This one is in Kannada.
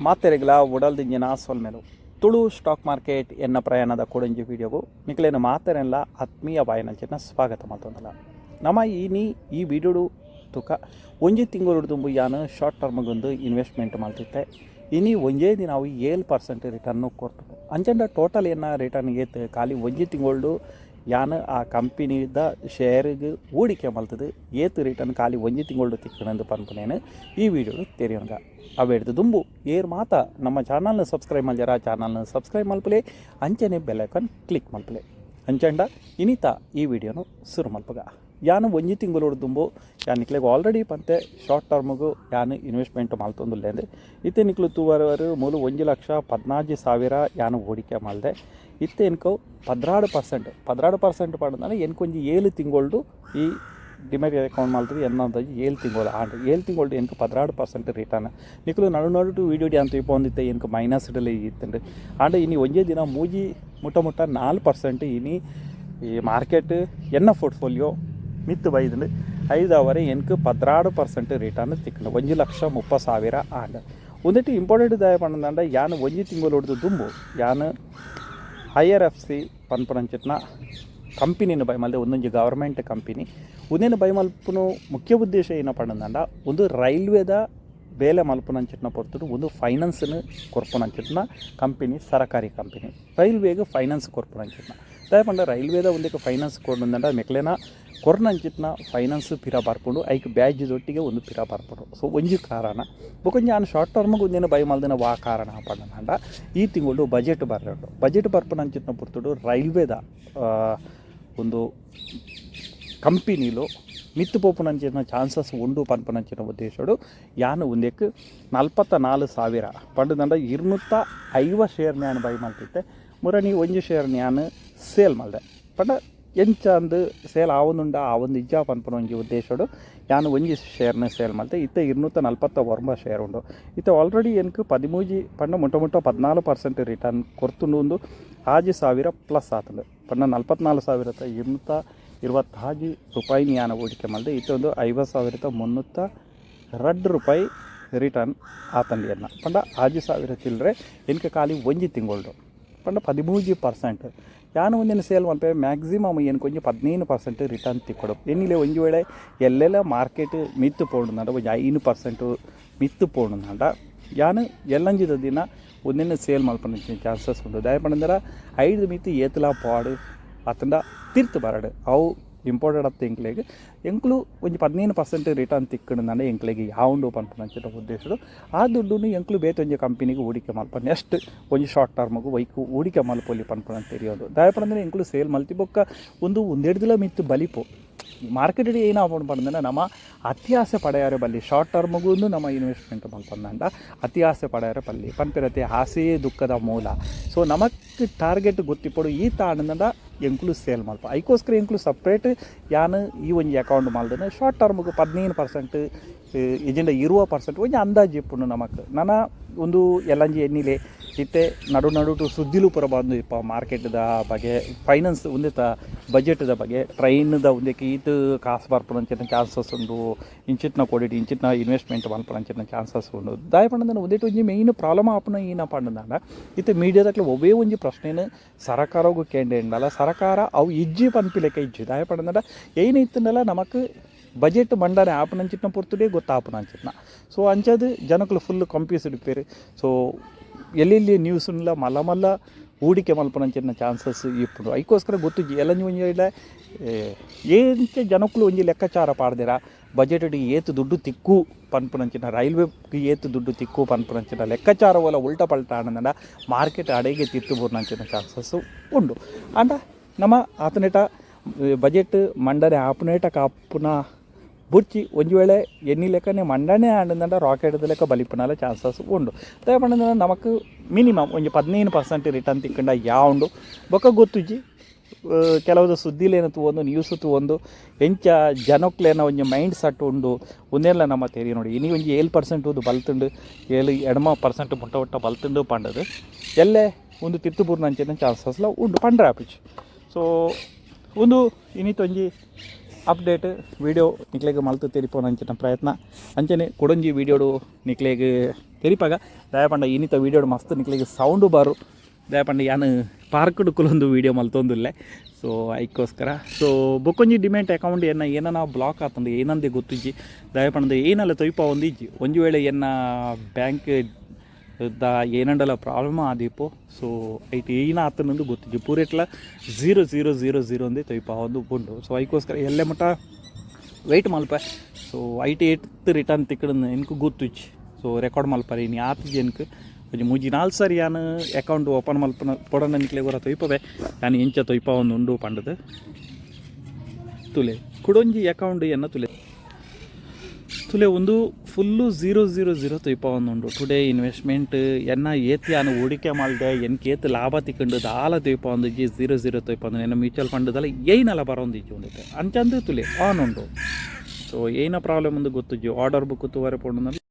ಮಾತೆರೆಗ್ಲ ಒಡಲ್ದಿಂಜಿನ ಸೊಲ್ಮೆಲು ತುಳು ಸ್ಟಾಕ್ ಮಾರ್ಕೆಟ್ ಎನ್ನ ಪ್ರಯಾಣದ ಕೊಡಂಜಿ ವಿಡಿಯೋಗು ಮಿಕ್ಲೇನು ಮಾತೆರೆಲ್ಲ ಆತ್ಮೀಯ ಬಾಯನಂಚಿನ ಸ್ವಾಗತ ಮಾಡ್ತಂದಲ್ಲ ನಮ್ಮ ಈ ವಿಡಿಯೋಡು ತುಕ ಒಂಜಿ ತಿಂಗಳು ತುಂಬು ಯಾನು ಶಾರ್ಟ್ ಟರ್ಮ್ಗೊಂದು ಇನ್ವೆಸ್ಟ್ಮೆಂಟ್ ಮಾಡ್ತಿದ್ದೆ ಇನಿ ಒಂಜೇ ದಿನ ಅವು 7% ರಿಟರ್ನು ಕೊಡ್ತದೆ ಅಂಚಂಡ ಟೋಟಲ್ ಏನ ರಿಟರ್ನ್ ಏತ್ ಖಾಲಿ ಒಂಜಿ ತಿಂಗಳು ಯಾನು ಆ ಕಂಪನಿದ ಶೇರಿಗೆ ಹೂಡಿಕೆ ಮಲ್ತದೆ ಏತ್ ರಿಟರ್ನ್ ಖಾಲಿ ಒಂಜಿ ತಿಂಗಳು ತಿಕ್ಕಣಂದು ಪನ್ಪನೇನು ಈ ವಿಡಿಯೋ ತೆರೆಯೋಂಗ ಅವೆಡ್ದು ದುಂಬು ಏರ್ ಮಾತ ನಮ್ಮ ಚಾನಲ್ನ ಸಬ್ಸ್ಕ್ರೈಬ್ ಮಲ್ಜರ ಚಾನಲ್ನ ಸಬ್ಸ್ಕ್ರೈಬ್ ಮಲ್ಪಲೆ ಅಂಚನೆ ಬೆಲ್ ಐಕಾನ್ ಕ್ಲಿಕ್ ಮಲ್ಪಲೆ ಅಂಚಂಡ ಇನಿತ ಈ ವಿಡಿಯೋನು ಶುರು ಮಲ್ಪಗ ಯಾನು ಒಂಜಿ ತಿಂಗಳು ದುಂಬು ಯಾನ್ ನಿಕ್ಲೆಗೆ ಆಲ್ರೆಡಿ ಪಂತೆ ಶಾರ್ಟ್ ಟರ್ಮ್ಗೂ ಯಾನು ಇನ್ವೆಸ್ಟ್ಮೆಂಟ್ ಮಲ್ತೊಂದುಲ್ಲೆ ಅಂದರೆ ಇತ್ತೆ ನಿಕ್ಲು ತೂವರವರು ಮೂಲು 1,14,000 ಯಾನು ಹೂಡಿಕೆ ಮಾಡಿದೆ ಇತ್ತೆ ಎನ್ಕೋ 16% ಪಡೆದ್ರೆ ಎನ್ಕೊಂಜಿ 7 ತಿಂಗಳು ಈ ಡಿಮೆಟ್ ಅಕೌಂಟ್ ಮಾಡ್ತೀವಿ ಎನ್ನೊಂದಾಗಿ 7 ತಿಂಗಳು ಆಂಡ್ 7 ತಿಂಗಳು ಎನ್ಕು 16% ರಿಟರ್ನ್ ನಿಕ್ಲು ನಡು ವೀಡಿಯೋ ಅಂತ ಇಪ್ಪೊಂದಿತ್ತೆ ಎನ್ಕು ಮೈನಸ್ ಇಡಲಿ ಇತ್ತಂಡು ಆಂಡ್ ಇನ್ನು ಒಂಜೇ ದಿನ ಮೂಜಿ ಮುಟ್ಟ 4% ಇನಿ ಈ ಮಾರ್ಕೆಟ್ ಎನ್ನ ಪೋರ್ಟ್ಫೋಲಿಯೋ ಮಿತ್ತು ಬೈದಂಡು 5 ಅವರೆ ಎನ್ಕು 16% ರಿಟರ್ನ್ ತಿಕ್ಕಂಡು 1,30,000 ಆಂಡ್ ಒಂದಿಟ್ಟು ಇಂಪಾರ್ಟೆಂಟ್ ದಾಯ ಪಂಡ ಯಾನು ಒಂಜಿ ತಿಂಗಳು ಹೊಡೆದು ದುಂಬು ಯಾನು IRFC ಪನ್ಪರಂಚಿತ್ನ ಕಂಪನಿನ ಬೈ ಮಲ್ದೆ ಒಂದೊಂದು ಗವರ್ಮೆಂಟ್ ಕಂಪನಿ ಉದೇನು ಬೈ ಮಲ್ಪನು ಮುಖ್ಯ ಉದ್ದೇಶ ಏನಪ್ಪ ಅಂದಂಡ ಒಂದು ರೈಲ್ವೇದ ಬೇಲೆ ಮಲ್ಪನಂಚಿಟ್ನ ಪೊರ್ತುಡು ಒಂದು ಫೈನಾನ್ಸ್ನ ಕೊರ್ಪನಂಚಿಟ್ನ ಕಂಪನಿ ಸರಕಾರಿ ಕಂಪನಿ ರೈಲ್ವೇಗೆ ಫೈನಾನ್ಸ್ ಕೊರ್ಪನಂಚಿಟ್ನ ದಯಪಂಡ ರೈಲ್ವೇದ ಒಂದಕ್ಕೆ ಫೈನಾನ್ಸ್ ಕೊಡಂದಂಡ ಮೆಕ್ಲೇನ ಕೊರ್ನಂಚಿತ್ನ ಫೈನಾನ್ಸ್ ಪಿರ ಬಾರ್ಪುಂಡು ಐಕ್ ಬ್ಯಾಜ್ದೊಟ್ಟಿಗೆ ಒಂದು ಪಿರ ಬಾರ್ಪುಂಡು ಸೊ ಒಂಜಿ ಕಾರಣ ಬೊಕೊಂಜಿ ನಾನು ಶಾರ್ಟ್ ಟರ್ಮ್ಗೆ ಒಂದೇನು ಬೈ ಮಲ್ದಿನ ವಾ ಕಾರಣ ಪಂಡ ಈ ತಿಂಗಳು ಬಜೆಟ್ ಬರ್ರಡು ಬಜೆಟ್ ಬರ್ಪನಂಚಿತ್ನ ಪುರ್ತುಡು ರೈಲ್ವೇದ ಒಂದು ಕಂಪನಿಲು ಮಿತ್ತು ಪೋಪುನಂಚಿನ ಚಾನ್ಸಸ್ ಉಂಡು ಪನ್ಪನಂಚಿನ ಉದ್ದೇಶಡು ಯಾನು ಒಂದಕ್ಕೆ 44,000 ಪಂಡದಂಡ 250 ಶೇರ್ ನಾನು ಬೈ ಮಾಡ್ತಿದ್ದೆ ಮುರಣಿ ಒಂಜಿ ಶೇರ್ ನಾನು ಸೇಲ್ ಮಾಡಿದೆ ಪಂಡ ಎಂಚಂದು ಸೇಲ್ ಆವೊಂದುಂಡ ಆ ಒಂದು ಇಜ್ಜ ಪನ್ಪನ ಒಂಜಿ ಉದ್ದೇಶಡು ಯಾನು ಒಂಜಿ ಶೇರ್ನ ಸೇಲ್ ಮಾಡಿದೆ ಇತ್ತೆ 249 ಶೇರ್ ಉಂಡು ಇತ್ತೆ ಆಲ್ರೆಡಿ ಎನ್ಕು 13 ಪಂಡ ಮುಟ್ಟ 14% ರಿಟರ್ನ್ ಕೊರ್ತುಂಡು ಒಂದು 6,000 ಪ್ಲಸ್ ಆತಂಡು ಪಂಡ 44,226 ರೂಪಾಯಿ ಯಾನ ಹೂಡಿಕೆ ಮಾಡಿದೆ ಇತ್ತೊಂದು 50,302 ರೂಪಾಯಿ ರಿಟರ್ನ್ ಆತಂಡಿ ಅನ್ನ ಪಂಡ 6,000 ಚಿಲ್ಲರೆ ಎನ್ಕೆ ಖಾಲಿ ಒಂಜಿ ತಿಂಗಳು ಪಂಡ 13% ಯಾನು ಒಂದಿನ ಸೇಲ್ ಮಲ್ಪೆ ಮ್ಯಾಕ್ಸಿಮಮ್ ಏನಕೊಂಜಿ 15% ರಿಟರ್ನ್ ತಿಕ್ಕೊಡು ಎನ್ನಿಲೆ ಒಂಜಿ ವೇಳೆ ಎಲ್ಲೆಲ್ಲ ಮಾರ್ಕೆಟ್ ಮಿತ್ತು ಪೋಂಡುಂಡ ಒಂಜಿ 5% ಮಿತ್ತು ಪೋಂಡುಂಡ ಯಾನು ಎಲ್ಲಂಜಿದ ದಿನ ಒಂದಿನ ಸೇಲ್ ಮಲ್ಪನ ಚಾನ್ಸಸ್ ಉಂಡು ದಯಪಂಡಂದ್ರೆ 5 ಮಿತ್ತು ಏತಲ ಪಾಡು ಅತಂಡ ತಿರ್ತು ಬರಡು ಅವು ಇಂಪಾರ್ಟೆಂಟ್ ಆಫ್ ಎಂಕ್ಲೆಗೆ ಎಂಕ್ಲು ಒಂಜಿ 15% ರಿಟರ್ನ್ ತಿಕ್ಕಂಡು ಎಂಕ್ಲೆಗೆ ಯಾವುದು ಪನ್ಪನಂಚಿನ ಉದ್ದೇಶಡು ಆ ದುಡ್ಡು ಎಂಕ್ಲು ಬೇತೆ ಒಂಜಿ ಕಂಪನಿಗೆ ಹೂಡಿಕೆ ಮಲ್ಪ ನೆಕ್ಸ್ಟ್ ಒಂಜಿ ಶಾರ್ಟ್ ಟರ್ಮ್ಗೂ ವೈಕು ಹೂಡಿಕೆ ಮಲ್ಪೊಲಿ ಪನ್ಪನ ತೆರೆಯೋದು ದಯಪಂದ್ರೆ ಎಂಕ್ಲು ಸೇಲ್ ಮಲ್ತಿ ಬೊಕ್ಕ ಒಂದೆರಡು ದಿನ ಮಿತ್ತು ಬಲಿಪು ಮಾರ್ಕೆಟ್ ಏನಾಗ್ಬೋದು ಪಂದ್ರೆ ನಮ್ಮ ಅತಿ ಆಸೆ ಪಡೆಯಾರೆ ಬಲ್ಲಿ ಶಾರ್ಟ್ ಟರ್ಮ್ಗೂ ನಮ್ಮ ಇನ್ವೆಸ್ಟ್ಮೆಂಟ್ ಮಲ್ಪಂದಂಡ ಅತಿ ಆಸೆ ಪಡೆಯಾರೆ ಬಲ್ಲಿ ಪನ್ಪಿರತ್ತೆ ಆಸೆಯೇ ದುಃಖದ ಮೂಲ ಸೊ ನಮಗೆ ಟಾರ್ಗೆಟ್ ಗೊತ್ತಿಪ್ಪಡು ಈ ತಾಣದಿಂದ ಎಂಕ್ಲು ಸೇಲ್ ಮಲ್ಪ ಐಕೋಸ್ಕರ ಎಂಕ್ಲು ಸಪ್ರೇಟ್ ಯಾನು ಈ ಒಂಜಿ ಅಕೌಂಟ್ ಮಲ್ದನೆ ಶಾರ್ಟ್ ಟರ್ಮ್ಗೆ 15% ಇಜಿಂದ 20% ಒಂಜಿ ಅಂದಾಜು ಇಪ್ಪುಂಡು ನಮಕ್ ನನ್ನ ಒಂದು ಎಲ್ಲಂಜಿ ಎನ್ನಿಲೆ ಇತ್ತೆ ನಡು ಸುದ್ದಿಲು ಪುರ ಬಂದು ಇಪ್ಪ ಮಾರ್ಕೆಟ್ದ ಬಗ್ಗೆ ಫೈನಾನ್ಸ್ ಒಂದಿತ್ತ ಬಜೆಟ್ದ ಬಗ್ಗೆ ಟ್ರೈನ್ದ ಒಂದಕ್ಕೆ ಈತು ಕಾಸು ಬರ್ಪಣಂಚಿನ ಚಾನ್ಸಸ್ ಉಂಡು ಇಂಚಿತ್ನ ಕೊಡಿಟ್ಟು ಇಂಚಿತ್ನ ಇನ್ವೆಸ್ಟ್ಮೆಂಟ್ ಮಲ್ಪಣಂಚಿನ ಚಾನ್ಸಸ್ ಉಂಡು ದಾಯಪಂಡ ಒಂದಿಟ್ಟು ಒಂಜಿ ಮೇಯ್ನ್ ಪ್ರಾಬ್ಲಮ್ ಆಪನ ಏನಪ್ಪ ಅಂದಂಡ ಇತ್ತೆ ಮೀಡಿಯಾದಾಗ್ಲಿ ಒಬ್ಬೇ ಒಂಜಿ ಪ್ರಶ್ನೆನ ಸರಕಾರಗೂ ಕೇಂದ್ರ ಉಂಡಲ್ಲ ಸರಕಾರ ಅವು ಇಜ್ಜಿ ಪನ್ಪಿಲೆಕ್ಕ ಇಜ್ಜಿ ದಾಯಪಂಡ ಏನಿತ್ತಂದಲ್ಲ ನಮಕ್ ಬಜೆಟ್ ಮಂಡನೆ ಆಪನಂಚಿನ ಪೊರ್ತುಡೆ ಗೊತ್ತಾಪನಂಚಿನ ಸೊ ಅಂಚದು ಜನಕ್ಕಳು ಫುಲ್ ಕಂಪ್ಯೂಸ್ ಇಡ್ಪೇರು ಸೊ ಎಲ್ಲೆಲ್ಲಿ ನ್ಯೂಸ್ನೆಲ್ಲ ಮಲ್ಲ ಹೂಡಿಕೆ ಮಲ್ಪನಂಚಿನ ಚಾನ್ಸಸ್ ಇಪ್ಪುಂಡು ಐಕೋಸ್ಕರ ಗೊತ್ತು ಎಲ್ಲಂಜಿ ಒಂಜಿ ಇಲ್ಲ ಏನಕ್ಕೆ ಜನಕ್ಕಳು ಒಂಜಿ ಲೆಕ್ಕಾಚಾರ ಪಾಡ್ದಿರ ಬಜೆಟ್ ಏತು ದುಡ್ಡು ತಿಕ್ಕು ಪನ್ಪನಂಚಿನ ರೈಲ್ವೆಗೆ ಏತು ದುಡ್ಡು ತಿಕ್ಕು ಪನ್ಪನಂಚಿನ ಲೆಕ್ಕಾಚಾರ ಒಲ ಉಲ್ಟಾ ಪಲ್ಟಾ ಆನಂದ ಮಾರ್ಕೆಟ್ ಅಡೆಗೆ ತಿತ್ತು ಬೂರ್ನಂಚಿನ ಚಾನ್ಸಸ್ಸು ಉಂಡು ಅಂಡ ನಮ್ಮ ಆತನೇಟ ಬಜೆಟ್ ಮಂಡನೆ ಆಪನೇಟ ಕಾಪುನ ಬುರ್ಚಿ ಒಂಜಿ ವೇಳೆ ಎನ್ನಿ ಲೆಕ್ಕನೆ ಮಂಡನೆ ಆಂಡಂದ ರಾಕೆಟ್ದ ಲೆಕ್ಕ ಬಲಿಪನಾಲ ಚಾನ್ಸಸ್ ಉಂಡು ದಯಪಂಡ ನಮಕ್ ಮಿನಿಮಮ್ ಒಂಜಿ 15% ರಿಟರ್ನ್ ತಿಕ್ಕಂಡ ಯಾವುದು ಬೊಕ್ಕ ಗೊತ್ತುಜಿ ಕೆಲವುದು ಸುದ್ದಿಲೇನು ತೂವೊಂದು ನ್ಯೂಸ್ ತೂವೊಂದು ಎಂಚ ಜನಕ್ಲೇನ ಒಂಜಿ ಮೈಂಡ್ ಸೆಟ್ ಉಂಡು ಒಂದೆಲ್ಲ ನಮ್ಮ ತೆರಿ ನೋಡಿ ಇನಿ ಒಂಜಿ 7% ಒಂದು ಬಲ್ತುಂಡು 7% ಮುಟ್ಟ ಬಲ್ತುಂಡು ಪಂಡದು ಎಲ್ಲೇ ಒಂದು ತಿರ್ತುಪೂರ್ನಂಚಿನ ಚಾನ್ಸಸ್ಲ ಉಂಡು ಪಂಡ್ರೆ ಆಪಿಚ್ ಸೊ ಒಂದು ಇನಿತೊಂಜಿ ಅಪ್ಡೇಟ್ ವೀಡಿಯೋ ನಿಕ್ಲೆಗೆ ಮಲ್ತು ತೆರಿಪೋನ ಅಂಚಿನ ಪ್ರಯತ್ನ ಅಂಚನೆ ಕೊಡೊಂಜಿ ವೀಡಿಯೋಡು ನಿಕ್ಲೆಗೆ ತೆರಿಪಾಗ ದಯಪಂಡ ಇನ್ನಿತ ವೀಡಿಯೋಡು ಮಸ್ತ್ ನಿಕ್ಲೆಗೆ ಸೌಂಡು ಬಾರು ದಯಪಂಡ ಯಾನು ಪಾರ್ಕ್ಡು ಕುಲೊಂದು ವೀಡಿಯೋ ಮಲ್ತೊಂದುಲ್ಲೆ ಸೊ ಅದಕ್ಕೋಸ್ಕರ ಸೊ ಬೊಕ್ಕೊಂಜಿ ಡಿಮೆಂಟ್ ಅಕೌಂಟ್ ಏನ ಬ್ಲಾಕ್ ಆತಂದು ಏನಂದೇ ಗೊತ್ತಿಜ್ಜಿ ದಯಪಂಡ ಏನೆಲ್ಲ ತೊಯ್ಪ ಒಂದಿಜ್ಜಿ ಒಂದು ವೇಳೆ ಬ್ಯಾಂಕ್ ಏನಂಡಲ ಪ್ರಾಬ್ಲಮ್ ಆದೀಪು ಸೊ ಐಟ್ ಏನ ಆತನಂದು ಗೊತ್ತಿಜ್ಜಿ ಪೂರೆಟ್ಲ 0000 ಅಂದೇ ತೊಯ್ಪ ಒಂದು ಉಂಡು ಸೊ ಅದಕ್ಕೋಸ್ಕರ ಎಲ್ಲೆ ಮಟ್ಟ ವೆಯ್ಟ್ ಮಲ್ಪ ಸೊ ಐಟ್ ಏಟ್ ರಿಟರ್ನ್ ತಿಕ್ಕಡನ್ನು ಎನ್ಕು ಗೊತ್ತಿಜ್ಜಿ ಸೊ ರೆಕಾರ್ಡ್ ಮಲ್ಪರಿ ಇನ್ನು ಆತಿಜ್ಜಿ ಎನ್ಕು కొంచెం 3-4 సారి యాను అకౌంట్ ఓపెన్ మల్పన పొడననిక్లే కూడా తొయ్పవే యాను ఎంచ తొయ్ప ಒಂದು ಉಂಡು ಪಂಡದು ತುಲೆ ಕುಡೊಂಜಿ ಅಕೌಂಟ್ ಎನ್ನ ತುಲೆ ಒಂದು ಫುಲ್ಲು 000 ತೊಯ್ಪ ಒಂದು ಉಂಡು ಟುಡೇ ಇನ್ವೆಸ್ಟ್ಮೆಂಟ್ ಎನ್ನ ಏತಿ ಯಾನು ಹೂಡಿಕೆ ಮಾಡಿದೆ ಎನ್ಕೇತ್ ಲಾಭ ತಿಕ್ಕೊಂಡು ದಾಲ ತೊಯ್ಪ ಒಂದು 0 ತೊಯ್ಪ ಒಂದು ಎನ್ನ ಮ್ಯೂಚುವಲ್ ಫಂಡ್ದಲ್ಲ ಏನಲ್ಲ ಬರೋಂದಿಜ್ಜಿ ಒಂದಿತ್ತು ಅಂಚಂದು ತುಲೆ ಆನ್ ಉಂಡು ಸೊ ಏನ ಪ್ರಾಬ್ಲಮ್ ಒಂದು ಗೊತ್ತಿಜ್ಜಿ ಆರ್ಡರ್ ಬುಕ್ ತುವರೆ ಪೊಂಡು